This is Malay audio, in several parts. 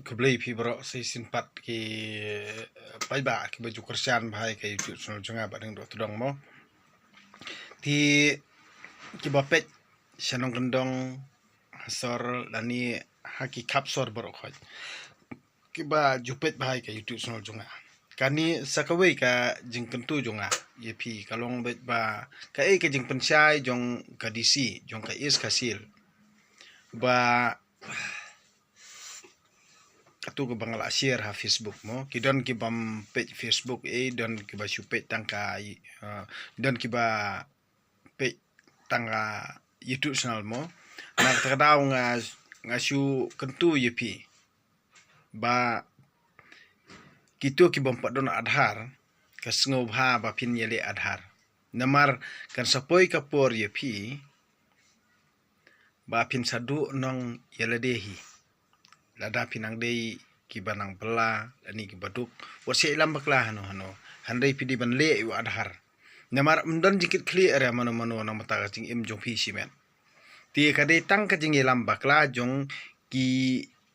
keblei pi bro si simpat ki pai ba ki baju kerjaan bahai ke YouTube channel jonga ba ding do tudong mo ti ki bapet shanong kendong hasor lani haki kapsor bro khoj ki ba jupet bahai ke YouTube channel jonga kani sakawei ka jing kentu jonga ye pi kalong bet ba ka ke jing pensyai jong ka DC jong ka is kasil ba atu ke bangala share ha Facebook mo kidon ki bam page Facebook don ki ba page tangka don ki ba page tangka YouTube channel mo na kadau nga shu kentu yepi ba kito ki bam padon adhar ka sngob ha ba pin yele adhar namar kan sapoi kapor yepi ba pin sadu nong yeledehi lada pinang dei ki banang bela ani ki baduk wase ilam bakla hano handai pidi ban le yu adhar namar mdon jikit clear ya mano na mata jing im jong pi simen ti kade tang ka jing ilam bakla jong ki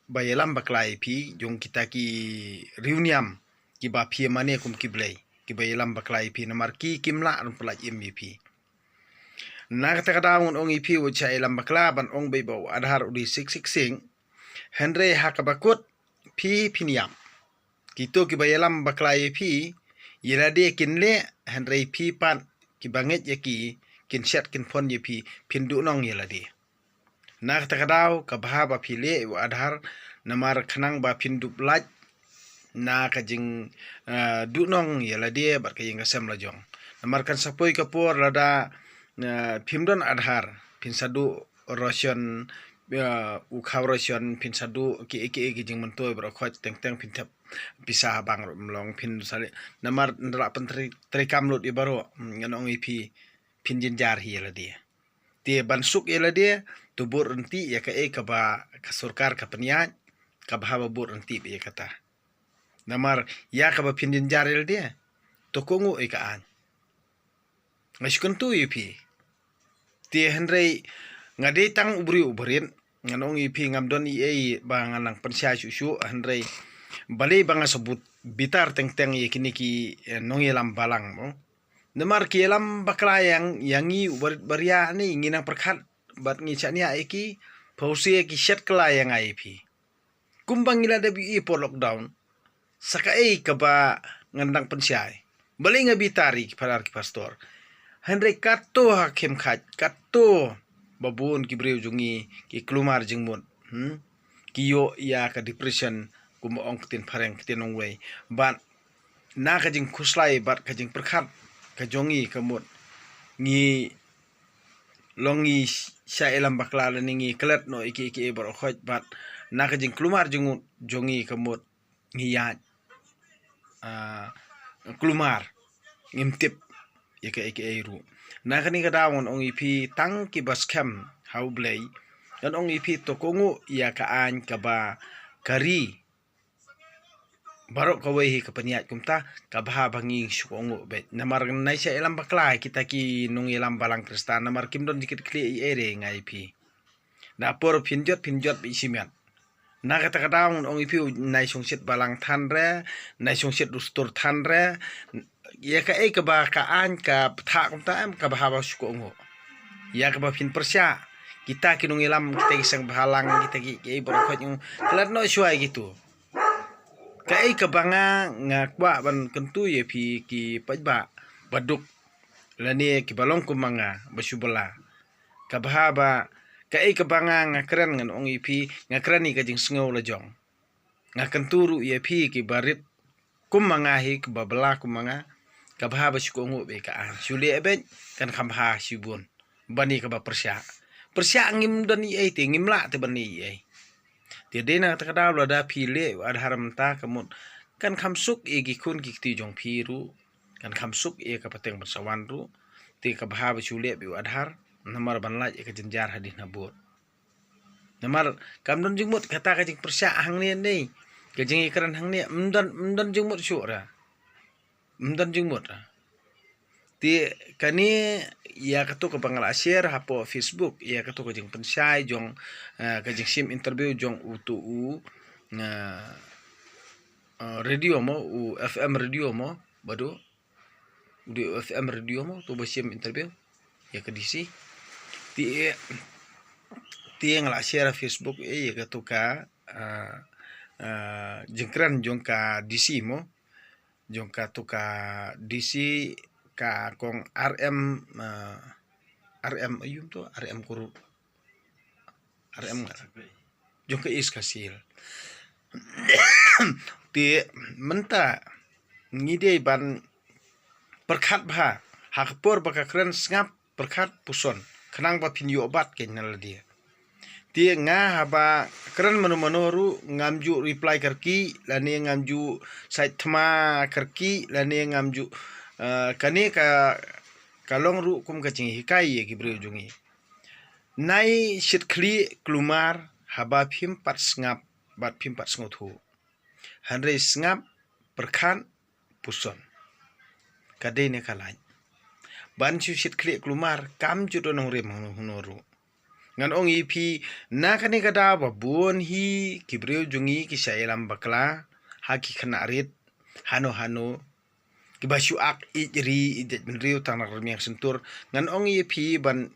bayelam bakla pi jong kita ki reuniam ki ba phi mane kum ki blai ki bayelam bakla pi namar ki kimla ron pala im pi na kata kadaun ong ipi wacha ilam bakla ban ong bei bau adhar udi sing Henry hakabakut pi piniam kito ki bayalam baklai pi yelade kinle Henry pi pan ki banget yaki kin shat kin pon ye pi pindu nong yelade nak takadau ka bahaba pi le wa adhar namar khanang ba pindu laj na ka jing du nong yelade bar ka yinga sem lajong namar kan sapoi kapor lada pimdon adhar pinsadu rosyon ukhaw rosyon pinsadu ki jing mentoy bro khoj teng pintap pisah bang mlong pin sale namar ndra pentri trekam lut ibaro nganong ipi pinjin jar hi la dia ti bansuk ela dia tubur enti ya ka ba ka surkar ka peniat ka bahaba bur enti be kata namar ya ka ba pinjin jar ela dia to kongu kaan ngashkun tu ipi ti henrei ngade tang ubri ubrin nganong ipi ngamdon ba nganang pensya susu henrei bali banga sebut bitar teng ye kini ki nongelam balang mo namar ki elam bakla yang yangi baria ni nginang perkhat bat ngi chania eki phausi ki shet kala yang ipi kumbang ila de bi po lockdown saka ka ba ngandang pensyai bali ngabitari ki parar ki pastor Henry kato hakim khat kato babun ki breu jungi ki klumar jingmut kiyo ya ka depression kumo ong tin phareng tin ong wei bat na ka jing khuslai bat ka jing perkhat ka jongi kamut ngi longi sha elam bakla ngi klet no iki bar khoj bat na ka jing klumar jungut jongi kamut ngi ya klumar ngimtip iki ru na kani ka dawon ong ipi tang ki baskem how blay dan ong ipi to kongu ya ka an ka ba kari barok ka wehi ka paniat kumta ka baha bangi sukongu bet namar nai sa elam bakla kita ki nung elam balang kristan namar kimdon dikit kli ere ngai pi na por pinjot bi simet na kata kadang ong ipi nai songsit balang thanre nai songsit rustur thanre ya ka ba ka an ka ptha kumta am ka baha ba sukongu ya ka ba pin persya kita ki nung elam kita isang bahalang kita ki barokot yung kelat no suai gitu kai ka banga ngakwa ban kentu ye pi ki pajba baduk lani ki balong kumanga basubala ka bahaba kai ka banga ngakran ngan ong ipi ngakrani ka jing sngo la jong ngakenturu ye pi ki barit kumanga hi ka babala kumanga ka bahaba sukongu be ka sule ebe kan khamha sibun bani ka ba persya ngim dan ye te ngimla te bani ye tiada nak terkadang ada pile ada haram ta kamut kan kamsuk egi kun kikti jong piru kan kamsuk ka pateng bersawan ru ti ka bahaba chule bi adhar namar banlaj ka jenjar hadih nabut namar kamdon jingmut kata ka jing persya hang ni ka jing ikran hang ni mdan jingmut syura mdan jingmut ti kani ya kato ka bangala share hapo Facebook ya kato ka jing pensyai jong ka jing sim interview jong radio mo FM radio mo bado di FM radio mo to basim interview ya ke DC ti ngala share Facebook ya ke tuka jengkran jongka DC mo jongka tuka DC ka kong RM ayum to RM kuru RM jongka is kasil ti menta ngide ban perkhat bha hakpor baka kren ngap perkhat puson khnang ba pin yo bat ke nal dia ti nga haba kren manu ru ngamju reply karki lani ngamju site thma karki lani ngamju kani ka kalong ru kum ka ching hikai ye gibre jungi nai shit khli klumar haba phim pat ngap bat phim pat ngothu hanre ngap perkhan puson kadai ne kalai ban chu shit khli klumar kam ju do nong rem honoru ngan ong ipi na kani kada ba bon hi kibreu jungi ki sailam bakla haki khana rit hano ki basu ak ijri idet benriu tang nak remiang sentur ngan ong ipi ban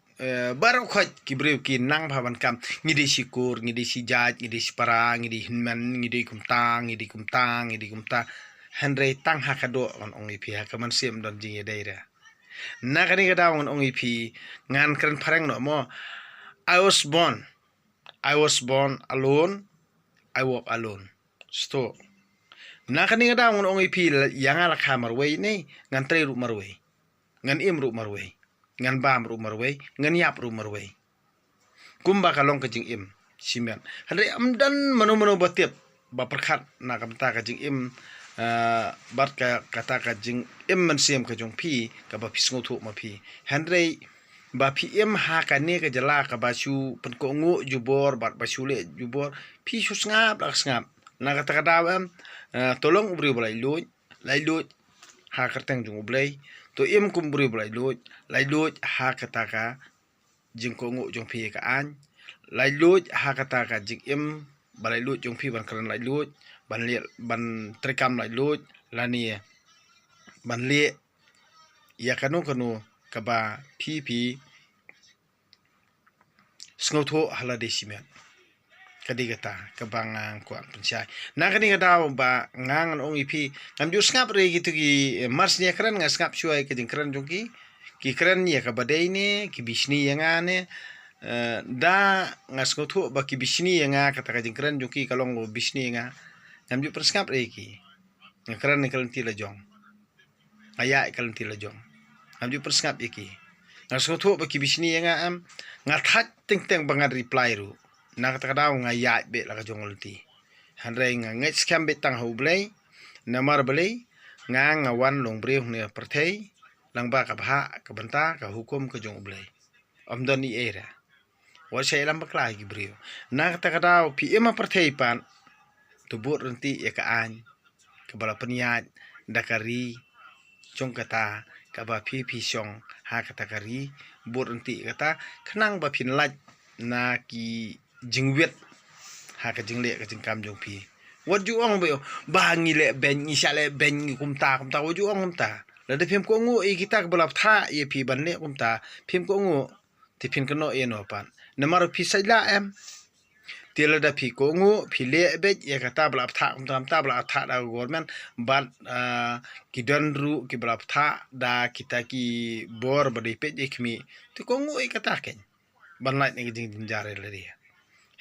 baru khot kibreu ki nang bhaban kam ngidi sikur ngidi si jaj ngidi si para ngidi hinman ngidi kumtang Henry tang hakado on ong ipi hakaman sim don jingi daira na kani kada on ong ipi ngan kren pareng no mo I was born alone. I walk alone. Sto. Na kani kada on ong ipi yang ala khamar way ni ngan tre ru marway. Ngan im ru marway. Ngan bam ru marway. Ngan yap ru marway. Kumba kalong kajing im simen. Hadri amdan mano batip ba perkhat na kamta kajing im bat ka kata kajing im man sim kajong pi ka ba pisngo thu ma pi. Handrei ba PM ha kane ke jala ka basu pen ko ngu jubor bat basule jubor pi su ngap na kata kata tolong ubri bolai lut ha kerteng jung ublai to im kum bri bolai lut ha kata ka jing ko ngu jung pi ka an lut ha kata ka jing im balai lut jung pi ban kran lut ban trekam lut lani ban le ya kanu kaba pi sngoto hala desimen kadi kata kabangang kuan pensai na kani kata ba ngang ong ipi ngam ju skap re gitu ki mars nya kran nga skap shuai ke kran jongki ki kran ya ka badai ne ki bisni yang ane da nga sngoto ba ki bisni yang kata ka kran jongki kalong bisni nga ngam ju perskap re ki kran ne kran ti la jong aya kran ti la jong amju perskap iki ngaso thu ba kibisni nga am ngathat ting bangat reply ru na kata kada nga ya be la jongolti hanre nga ngai scam be tang ho blai namar blai nga wan long bre ne perthei langba ka bha ka banta ka hukum ka jong blai amdani era wa sai lam bakla gi bre na kata kada PM perthei pan tubur renti ya ka an ka bala peniat dakari jong kata kaba pi song ha kata kari bur enti kata khnang ba phin laj na ki jingwet ha ka jingle ka jingkam jong pi waju ong ba ngi le ben ngi sha le ben ngi kumta waju ong kumta la de phim ko ngu e kita ka balap tha ye pi ban le kumta phim ko ngu ti phin ka no e no pan namar pi sai la em tila da pi ko ngu pi le be ye kata balap tha kumta balap tha da government bat ki donru ki balap tha da kita ki bor badi pe ikmi ti ko ngu kata ken ban lai ni jing jare le dia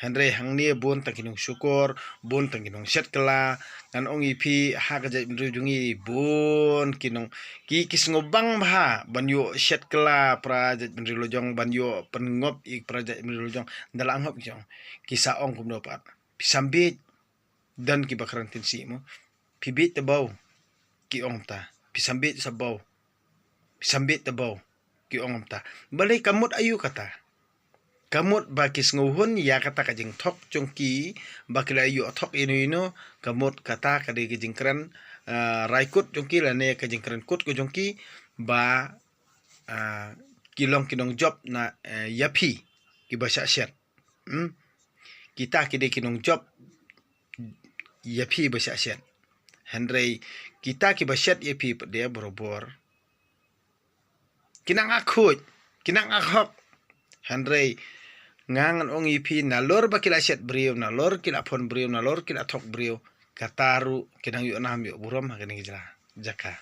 Henry hangni bon takinung syukur bon takinung set kala ngan ong ipi ha ka jai jungi bon kinung ki kisngobang bha banyo set kala project benri lojong banyo pengop ik project benri lojong dalang hop jong kisa ong kum dopat pisambit dan ki bakran tinsi mo pibit tabaw ki ong ta pisambit sabaw pisambit tabaw ki ong ta balay kamot ayu kata kamut bakis nguhun ya kata kajing tok jongki bakila yu tok ino kamut kata kadi kajing keren raikut jongki lane kajing keren kut ko jongki ba kilong job na yapi ki bahasa syat kita kide kinong job yapi basyat handrai kita ki basyat yapi dia borobor kinang akut kinang akhok handrai ngangan ong ipi nalor bakila syat brio nalor kila pon brio nalor kila thok brio kataru kinang yu nam yu buram hakani jaka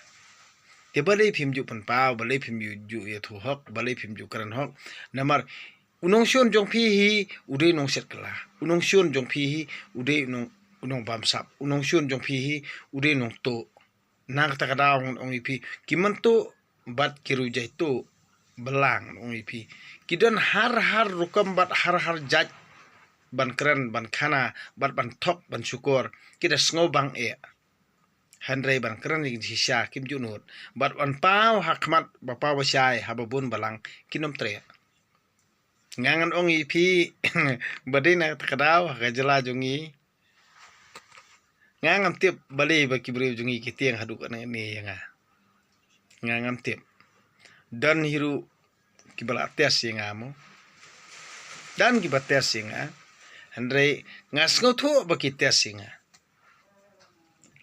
te balai phim ju pan pau balai phim ju ye thu hok balai phim ju karan hok namar unong sion jong phi hi udei nong set kala unong sion jong phi hi udei unong bam sap unong sion jong phi hi udei nong to nang ta kada ong ipi kimanto bat kiru jai to belang ong ipi kidan har rukam bat har jaj ban keren ban khana bat ban thok ban syukur kita sngo bang handrai ban keren ni hisya kim junut bat ban pau hakmat bapa wasai hababun balang kinom tre ngangan ong ipi badina takadaw kajala jungi ngangam tip bali baki bri jungi kitiang haduk ana ni yanga ngangam tip dan hiru kibala tes yangamo dan kibates singa handrai ngasngo thu baki tes singa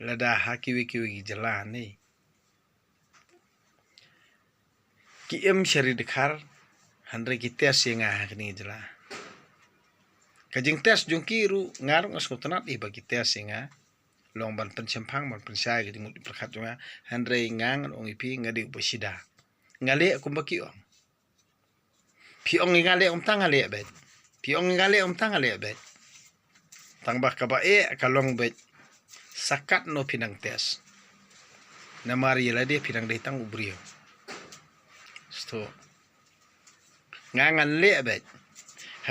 lada hakiwi jalan ni ki em syari dekhar handrai ki tes singa hakni jala kajing tes jungki ru ngarung ngasngo tanat i baki tes singa long ban pencampang ban pensai kajing mut perkhat junga handrai ngang ong ipi ngadi besida ngale kumbaki ong piong ngale om tang ngale bet piong ngale om tang ngale bet tang bak ka ba kalong bet sakat no pinang tes namari lade pinang dai tang ubrio sto ngangan le bet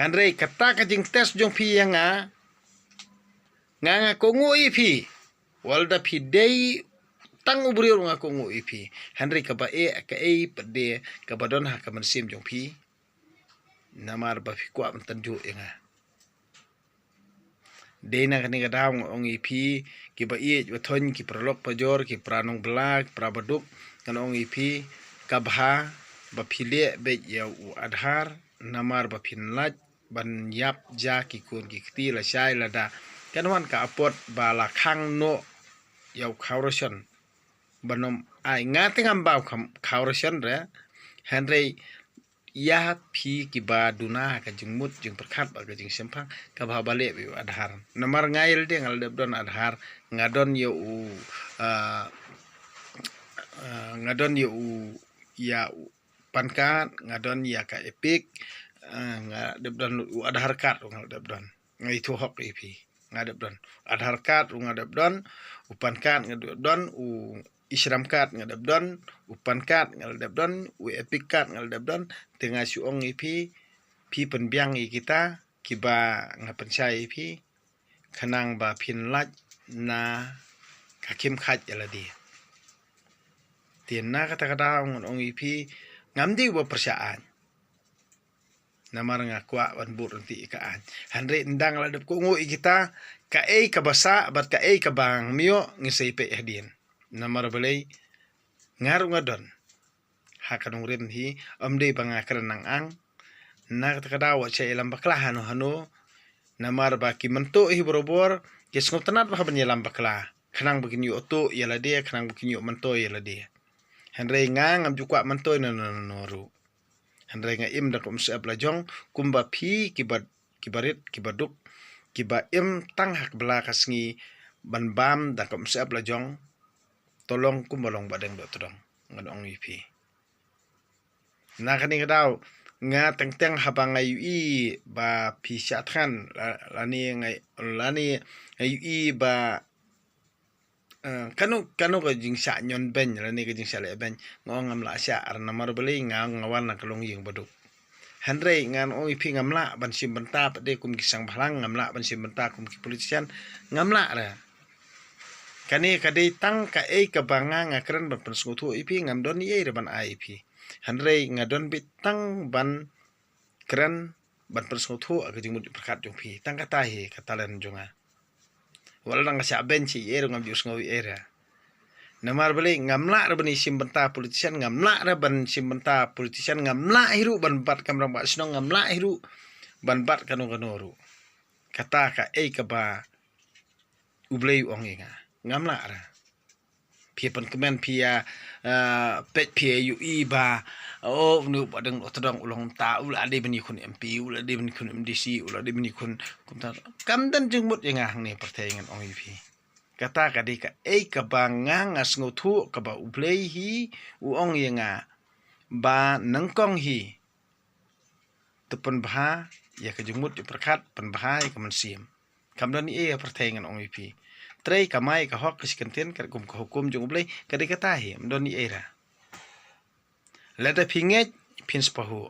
handrai kata kajing tes jong pi yanga nganga ko ngui pi walda pi dei tang ubrio nga ko ngui pi handrai ka ba ka pede ka badon ha ka mansim jong pi namar ba fi kwa tanju yanga dena kani kadang ong ipi ki ba thon ki pralok pajor ki pranong blak prabaduk kan ong ipi kabha ba phile be ya adhar namar ba phinlat ban yap ja ki kun ki ti la shai la da kanwan ka apot ba la khang no yau khawroshan banom ai ngate ngam ba khawroshan re handrai ya pi ki ba duna ka jingmut jing perkhat ba ka jing sempang ka ba bale bi adhar namar ngail de ngal don adhar ngadon yo ngadon yo ya pankan ngadon ya ka epic ngadon adhar card ngal don ngai thu hok ipi ngadon adhar card ngadon upankan ngadon Isram card ngadabdon upan card ngadabdon epic card ngadabdon tengah suong ipi pi penbiang i kita kiba ngapansai ipi kanang ba pinlat na kakim khat yaladi tienna kata ong ipi ngamdi ba persaan namar ngakwa wan bur nanti ikaan handre ndang ladap ko ngui kita ka kabasa bat ka kabang mio ngisai pe hadin namar balai ngaru ngadon hakanung rin hi amde banga karanang ang na kadawa cha ilam bakla hano namar ba ki mento hi borobor kes ngotanat ba ban ilam bakla khanang begini oto yala dia khanang begini mento yala dia handrai ngang am jukwa mento noru handrai nga im da kum sa blajong kumba phi kibarit kibaduk kiba im tang hak bela kasngi ban bam da kum sa blajong tolong kumbalong badeng do todong ngadong ipi na kani kadaw nga teng habang ngayu ba pisya than lani ngayu ba kanu ka jing sa nyon ben lani ka jing sa le ben ngong am la sya ar namar beli ngang ngawal na kalong ying baduk handrai ngan ong ipi ngamla ban sim benta pade kum kisang bhalang ngamla ban sim benta kum ki politician ngamla ra kani kadai tang ka kabanga ngakran ban perskutu ipi ngamdon ye ban ipi handrai ngadon bitang ban kran ban perskutu aga jingmut perkat jong pi tang kata he katalan jonga wala nang sa benci ye ngam jus ngawi era namar beli ngamla ra ban simbenta politician ngamla ra ban simbenta politician ngamla hiru ban bat kamrang ba snong ngamla hiru ban bat kanoru kata ka kaba ublay ong nga ngamla ra pia pan kemen pia pet pia yu iba nu padang otodang ulang ta ula ade bani kun MP ula ade bani kun MDC ula ade bani kun kumtar kamdan jengmut yang hang ne pertayangan ong ipi kata kadika ka bangang as ngotu ka ba ublay hi uong yang ba nangkong hi tepen bah ya kejengmut di perkat pen bah ya kemensim kamdan pertayangan ong ipi tray kamai ka hok kiskenten kat kum ka hukum jung ublay kadika tahi mdon era lada pinget pins pahu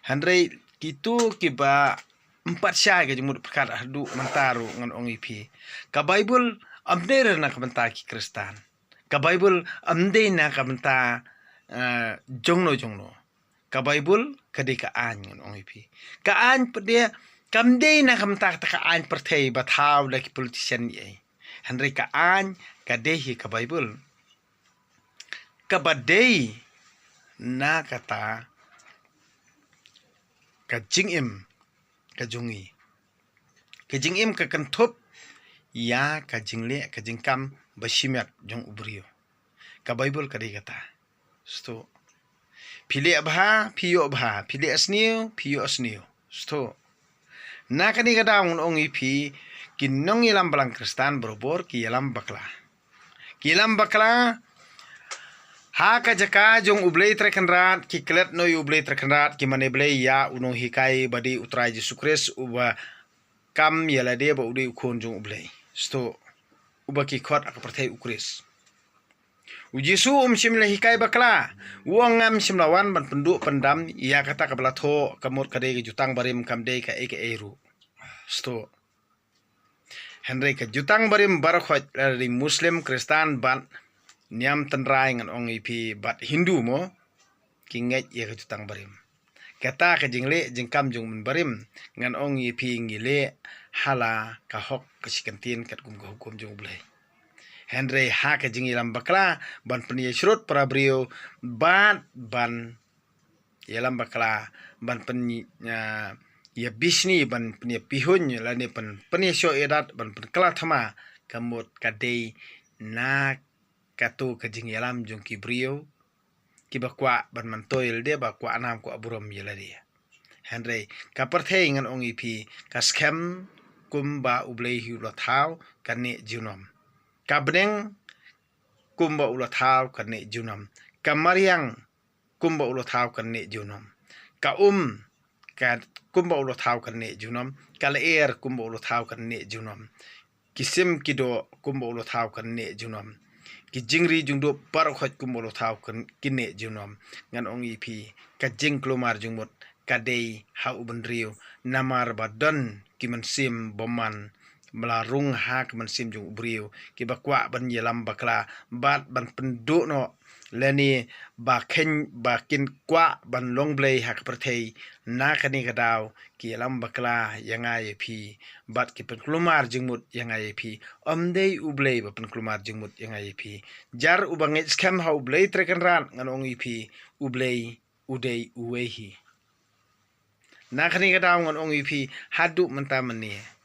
handrai kitu kiba 4 syai ke jumut perkat hadu mentaru ngan ong ipi ka bible amde na ka benta ki kristan ka bible amde na ka benta jongno ka bible kadika an ngan ong ipi ka an pede kamde na ka benta ka an pertai bathaw da ki politician ye handrai ka an ka dehi ka bible ka badei na kata ka jingim ka jungi ka jingim ka kantup ya ka jingle ka jingkam bashimyak jong ubrio ka bible ka kata sto pili abha piyo abha pili asniu piyo asniu sto na kani kada ong ipi kinong ilam balang kristan berobor ki ilam bakla ha ka jaka jong ublay trekanrat ki klet no ublay trekanrat ki mane blay ya unong hikai badi utrai Yesus Kristus uba kam yala de ba udai ukon jong ublay sto uba ki khot ak perthai ukris ujisu simla hikai bakla uangam simlawan ban penduk pendam ya kata kabla tho kamut kade jutang barim kamde ka eru sto Henry ka jutang barim barakhot dari muslim kristan ban niam tenrai ngan ong ipi bat Hindu mo kinget ya ka jutang barim kata ka jingle jingkam jung mun barim ngan ong ipi ngile hala ka hok kasikantin kat kum ka hukum jung blai Henry ha ka jingilam bakla ban peniya shrut para brio ban yalam bakla ban peniya ya bisni ban peniya pihun lani peniya syo edat ban kala thama kamut kadei na katu kajing yalam jong kibrio kibakwa ban mantoil de bakwa anam ko aburam yeladi Henry kaperthei ngan ong ipi ka scam kumba ublei hu lathau kane junom kabneng kumba ulathau kane junam kamariang kumba ulathau kane junam ka kumba ulathau kane junam kalaer kumba ulathau kane junam kisim kido kumba ulathau kane junam ki jingri jungdo parkhot kumba ulathau kane junam ngan ong ipi ka jing klumar jungmut kadei ha ubendrio namar badan kimensim boman melarung hak mensim jung ubrio ki bakwa ban yelam bakla bat ban penduk no leni bakin kwa ban longblay hak perthei na kani kadaw ki yelam bakla yanga yepi bat ki penklumar jingmut yanga yepi omdei ublay ba penklumar jingmut yanga yepi jar ubang scam ha ublay trekan ran nganong yepi ublay udei uwehi na kani kadaw nganong yepi hadu mentamani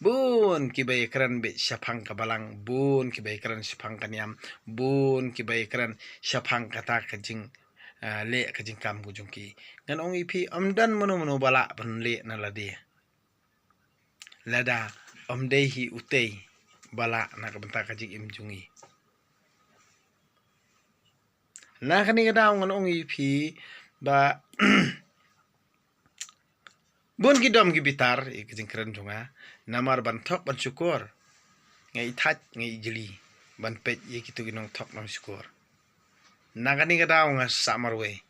bun kibai keran be syapang kabalang bun kibai keran syapang kaniam bun kibai keran syapang kata kajing le kajing kam kujungki ngan ong ipi amdan mono bala pan le na ladi lada omdehi utei bala na kabenta kajing imjungi na kani kadaw ngan ong ipi ba bun kidom gibitar kajing keran junga namar ban thok ban syukur ngai that ngai jeli ban pet ye kitu ginong thok nam syukur nagani kadaw nga samarwe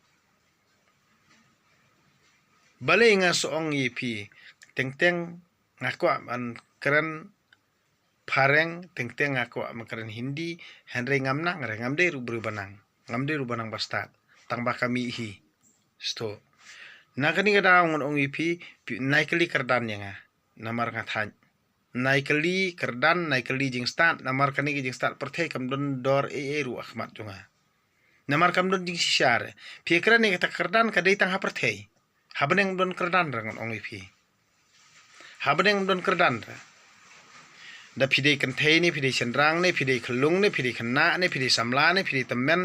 bale nga soong yipi tengteng ngako ban keren pareng tengteng ngako makaran Hindi Henry ngamna ngare ngamde rubanang bastat tangba kami hi sto nagani kadaw ngong yipi naikali kerdan nga namar ngathan naikali kerdan naikali jing start namar kani jing start perthei kamdon dor ru akhmat junga namar kamdon jing sishare pikran ni kata kerdan kadai tang ha perthei habeneng don kerdan rangon ong ipi habeneng don kerdan ra da pidei kanthei ni pidei senrang ni pidei khlung ni pidei khna ni pidei samla ni pidei tamen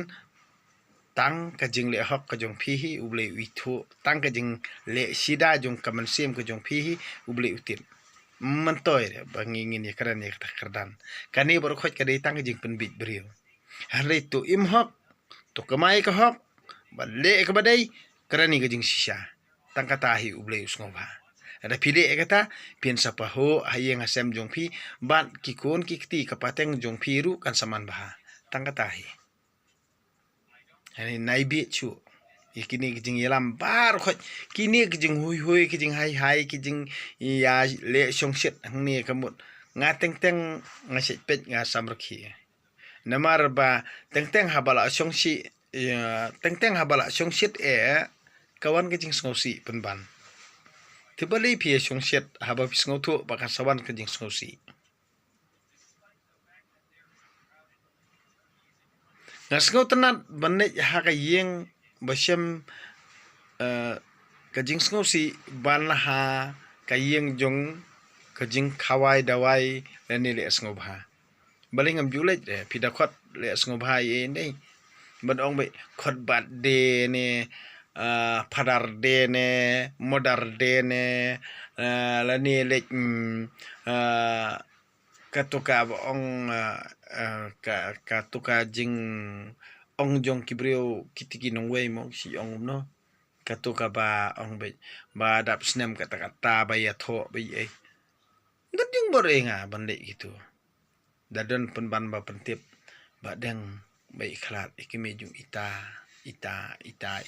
tang ka jing le hok ka jong phi hi uble uithu tang ka jing le sida jong kaman sim ka jong phi hi uble utin mantoy bangi ngin ya karan ya kardan kani bor khoj ka dei tang ka jing pen bit brio hare tu im hok to kamai ka hok ba le ka badai karani ka jing sisa tang ka ta hi uble usngova ada pide kata pian sapa ho hayeng asem jong phi ban kikon kikti kapateng jong phi ru kan saman baha tang ka ta hi hani naibi chu ikini kijing yelam bar khoj kini kijing hui hui kijing hai hai kijing ya le songset hangni kamut nga teng teng nga set pet nga samrakhi namar ba teng teng habala songsi teng teng habala songset kawan kijing songsi penban tibali pie songset haba pisngotu bakan sawan kijing songsi ngasngau tenat banet haka yeng basem kajing sngausi ban ha kayeng jong kajing khawai dawai leni le sngau bha balingam julet pidakot le sngau bha ye nei badong be khot bat de ne padar de ne modar de ne lani le katuka ong katuka jing ong jong kibrio kitiki nong wei mo si ong no katuka ba ong be ba dap snem kata kata ba ya tho ba ye dading borenga bande gitu dadon penban ba pentip ba deng bai khlat ikime jung ita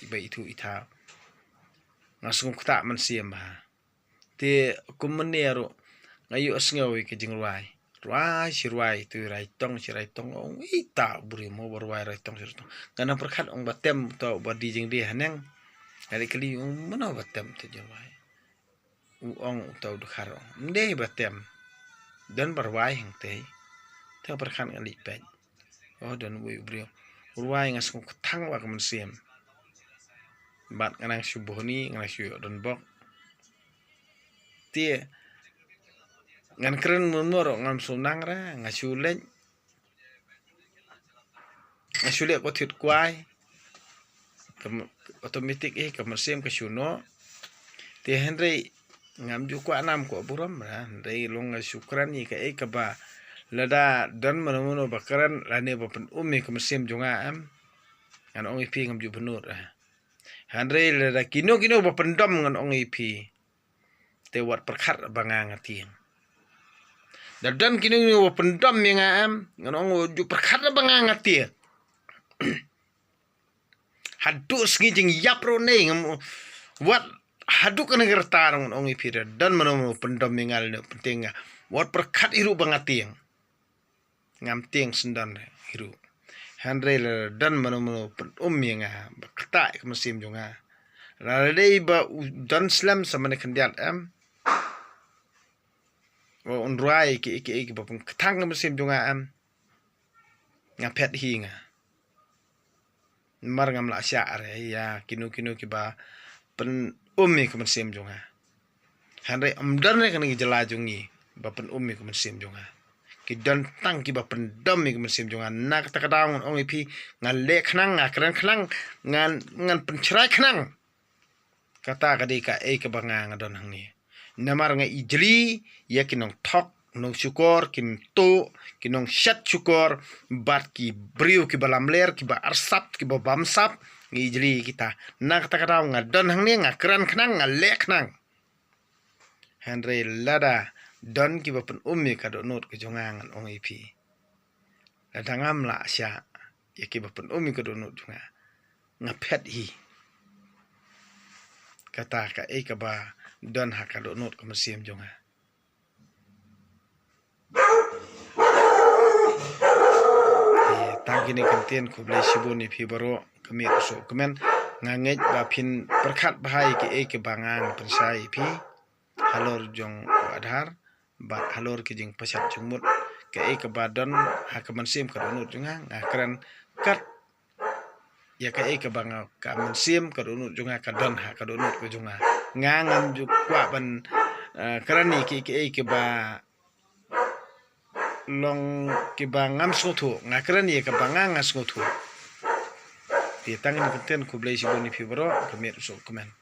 iba itu ita ngasung kta man siam ba te kumenero ngayu asngawi ke jing ruai sirwai tu rai tong ong ita buri mo berwai rai tong sir tong kana perkhat ong batem to badi jing dia haneng kali kali mana batem tu jawai ong tau dukhar nde batem dan berwai hang te perkhat ngali pet oh dan wi brio ruai ngasung kthang wa kamen sim bat nganang subuhni nganang syu don bok tie ngan keren munor ngam sunang ra ngasulen ko thit kwai otomatik kamersem ke suno te henry ngam ju kwa nam ko buram ra dei long sukran ni ka ka ba lada dan manono bakaran lane bapen kamersem jonga am ngan ong ipi ngam ju benur henry lada kino bapen dom ngan ong ipi te wat perkhat banga ngati dan kini pendam yang am nganong ju perkhat banga ngati hadu sngijing yapro ne wat hadu kan gertar nganong ipira dan manomo pendam mengal ne penting wat perkhat iru bangati ngam tiang sendan iru handre dan manomo yang kata mesim jonga lalei ba dan slam samane kandiat am on ruai ki bapung ketang mesim jonga am ngapet hinga mar ngam la sya are ya kinu ki ba pen ke mesim jonga handai amdan ne kan jela jungi ba pen ke mesim jonga ki dan tang ki ba pen dom ke mesim jonga nak ta kadang ong ipi ngal le khnang ngakran khnang ngan pen chrai khnang kata kadika ke banga ngadon hangni namar nga ijli ya kinong thok nong syukur kin to kinong shat syukur bat ki brio ki balam ler ki ba arsap ki ba bamsap ngi ijli kita nak ta kata ngadon hangni ngakran khnang ngalek nang henry lada don ki ba pen ka do not ke jongangan ong ipi lada ngam la sya ya ki ba pen ka do not jonga ngapet hi kata ka ka ba don hakado not ko mesim jonga tangkini kentien ko blai siboni phi baro kami so kemen ngangej ba phin perkhat bahai ke bangang pensai phi halor jong adhar ba halor ki jing pasat jungmut ke badon hakaman sim ka not jonga ngakran kat ya ka banga ka mensim ka not jonga ka don ka not ko jonga ngangam ju kwa ban karani ki ba long kibangam sotu ngakran ye kabanga ngas ngotu. Di tangin konten kublai si boni fibro kemer so komen.